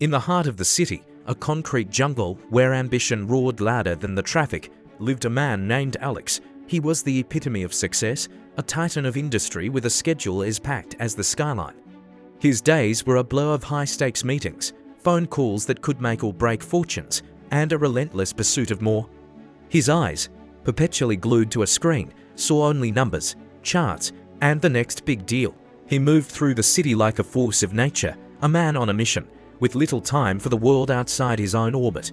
In the heart of the city, a concrete jungle where ambition roared louder than the traffic, lived a man named Alex. He was the epitome of success, a titan of industry with a schedule as packed as the skyline. His days were a blur of high-stakes meetings, phone calls that could make or break fortunes, and a relentless pursuit of more. His eyes, perpetually glued to a screen, saw only numbers, charts, and the next big deal. He moved through the city like a force of nature, a man on a mission, with little time for the world outside his own orbit.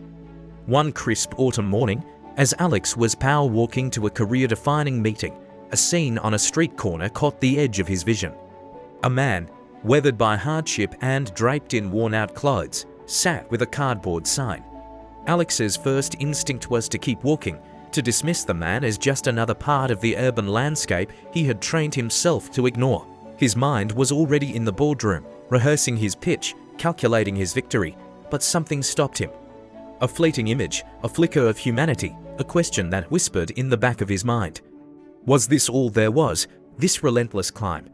One crisp autumn morning, as Alex was power walking to a career-defining meeting, a scene on a street corner caught the edge of his vision. A man, weathered by hardship and draped in worn-out clothes, sat with a cardboard sign. Alex's first instinct was to keep walking, to dismiss the man as just another part of the urban landscape he had trained himself to ignore. His mind was already in the boardroom, rehearsing his pitch, calculating his victory, but something stopped him. A fleeting image, a flicker of humanity, a question that whispered in the back of his mind. Was this all there was, this relentless climb?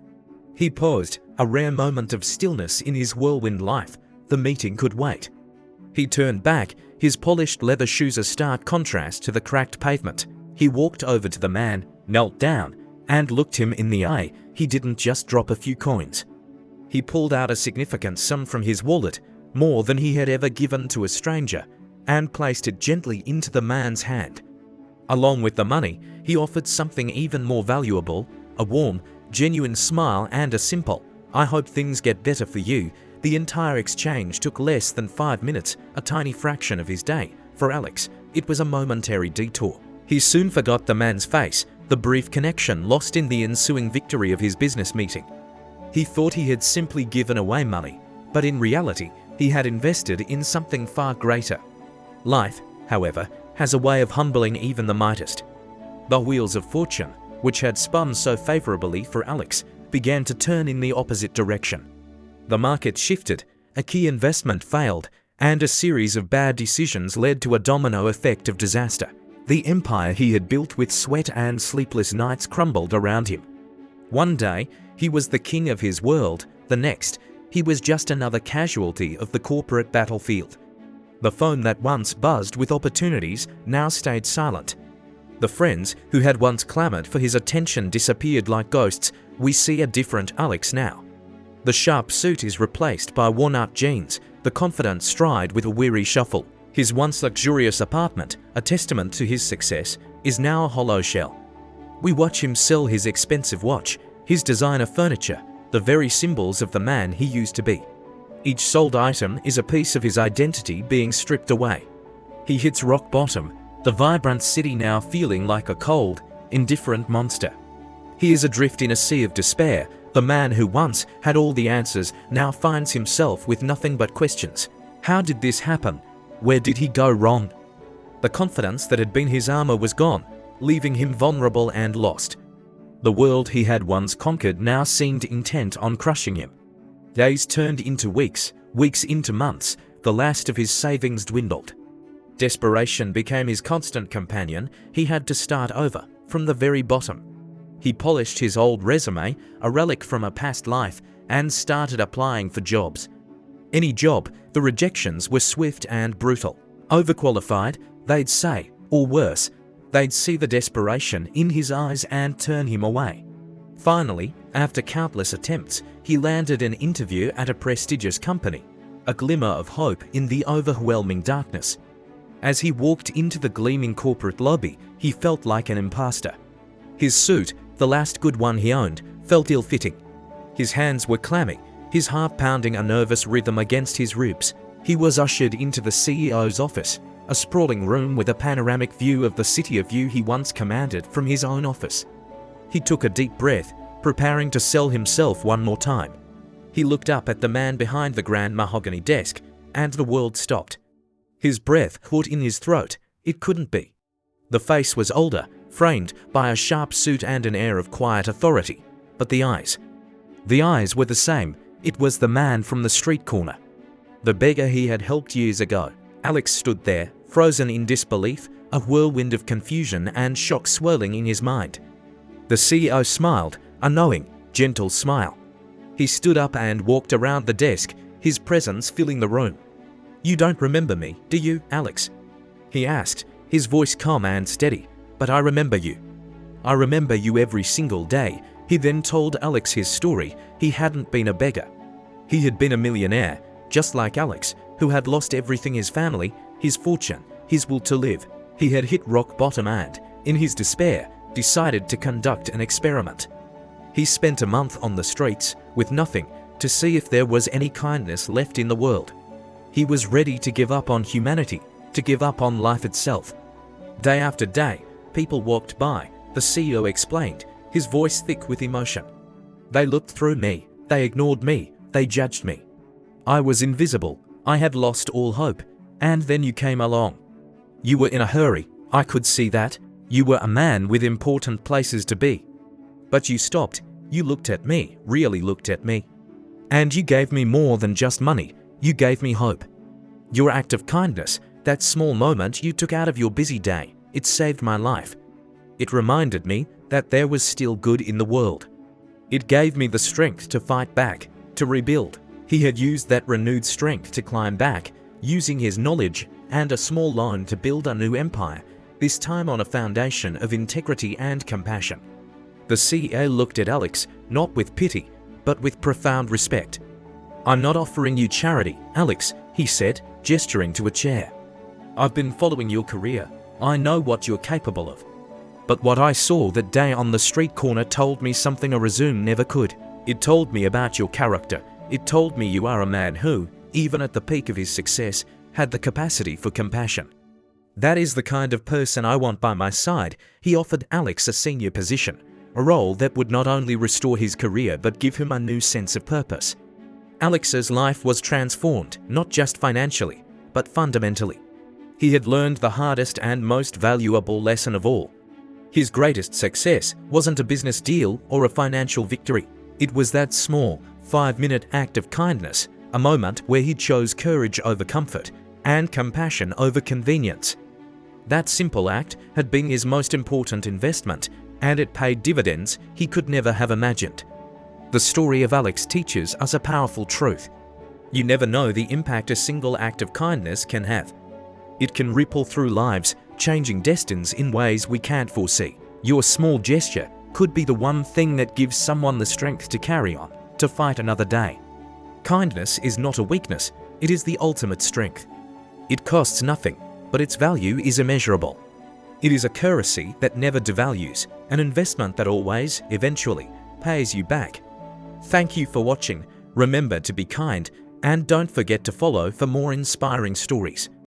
He paused, a rare moment of stillness in his whirlwind life. The meeting could wait. He turned back, his polished leather shoes a stark contrast to the cracked pavement. He walked over to the man, knelt down, and looked him in the eye. He didn't just drop a few coins. He pulled out a significant sum from his wallet, more than he had ever given to a stranger, and placed it gently into the man's hand. Along with the money, he offered something even more valuable, a warm, genuine smile and a simple, "I hope things get better for you." The entire exchange took less than 5 minutes, a tiny fraction of his day. For Alex, it was a momentary detour. He soon forgot the man's face, the brief connection lost in the ensuing victory of his business meeting. He thought he had simply given away money, but in reality, he had invested in something far greater. Life, however, has a way of humbling even the mightiest. The wheels of fortune, which had spun so favorably for Alex, began to turn in the opposite direction. The market shifted, a key investment failed, and a series of bad decisions led to a domino effect of disaster. The empire he had built with sweat and sleepless nights crumbled around him. One day, he was the king of his world. The next, he was just another casualty of the corporate battlefield. The phone that once buzzed with opportunities now stayed silent. The friends who had once clamored for his attention disappeared like ghosts. We see a different Alex now. The sharp suit is replaced by worn-out jeans, the confident stride with a weary shuffle. His once luxurious apartment, a testament to his success, is now a hollow shell. We watch him sell his expensive watch, his designer furniture, the very symbols of the man he used to be. Each sold item is a piece of his identity being stripped away. He hits rock bottom, the vibrant city now feeling like a cold, indifferent monster. He is adrift in a sea of despair. The man who once had all the answers now finds himself with nothing but questions. How did this happen? Where did he go wrong? The confidence that had been his armor was gone, leaving him vulnerable and lost. The world he had once conquered now seemed intent on crushing him. Days turned into weeks, weeks into months. The last of his savings dwindled. Desperation became his constant companion. He had to start over, from the very bottom. He polished his old resume, a relic from a past life, and started applying for jobs. Any job, the rejections were swift and brutal. Overqualified, they'd say, or worse, they'd see the desperation in his eyes and turn him away. Finally, after countless attempts, he landed an interview at a prestigious company, a glimmer of hope in the overwhelming darkness. As he walked into the gleaming corporate lobby, he felt like an imposter. His suit, the last good one he owned, felt ill-fitting. His hands were clammy, his heart pounding a nervous rhythm against his ribs. He was ushered into the CEO's office, a sprawling room with a panoramic view of the city, a view he once commanded from his own office. He took a deep breath, preparing to sell himself one more time. He looked up at the man behind the grand mahogany desk, and the world stopped. His breath caught in his throat. It couldn't be. The face was older, framed by a sharp suit and an air of quiet authority. But the eyes were the same. It was the man from the street corner. The beggar he had helped years ago. Alex stood there, frozen in disbelief, a whirlwind of confusion and shock swirling in his mind. The CEO smiled, a knowing, gentle smile. He stood up and walked around the desk, his presence filling the room. "You don't remember me, do you, Alex?" he asked, his voice calm and steady. "But I remember you. I remember you every single day." He then told Alex his story. He hadn't been a beggar. He had been a millionaire, just like Alex, who had lost everything: his family, his fortune, his will to live. He had hit rock bottom and, in his despair, decided to conduct an experiment. He spent a month on the streets, with nothing, to see if there was any kindness left in the world. He was ready to give up on humanity, to give up on life itself. Day after day, people walked by, the CEO explained, his voice thick with emotion. They looked through me, they ignored me, they judged me. I was invisible, I had lost all hope, and then you came along. You were in a hurry, I could see that. You were a man with important places to be. But you stopped, you looked at me, really looked at me. And you gave me more than just money, you gave me hope. Your act of kindness, that small moment you took out of your busy day, it saved my life. It reminded me that there was still good in the world. It gave me the strength to fight back, to rebuild. He had used that renewed strength to climb back, using his knowledge and a small loan to build a new empire, this time on a foundation of integrity and compassion. The CEO looked at Alex, not with pity, but with profound respect. "I'm not offering you charity, Alex," he said, gesturing to a chair. "I've been following your career. I know what you're capable of. But what I saw that day on the street corner told me something a resume never could. It told me about your character. It told me you are a man who, even at the peak of his success, had the capacity for compassion. That is the kind of person I want by my side." He offered Alex a senior position, a role that would not only restore his career but give him a new sense of purpose. Alex's life was transformed, not just financially, but fundamentally. He had learned the hardest and most valuable lesson of all. His greatest success wasn't a business deal or a financial victory. It was that small, 5-minute act of kindness, a moment where he chose courage over comfort and compassion over convenience. That simple act had been his most important investment, and it paid dividends he could never have imagined. The story of Alex teaches us a powerful truth. You never know the impact a single act of kindness can have. It can ripple through lives, changing destinies in ways we can't foresee. Your small gesture could be the one thing that gives someone the strength to carry on, to fight another day. Kindness is not a weakness, it is the ultimate strength. It costs nothing, but its value is immeasurable. It is a currency that never devalues, an investment that always, eventually, pays you back. Thank you for watching. Remember to be kind, and don't forget to follow for more inspiring stories.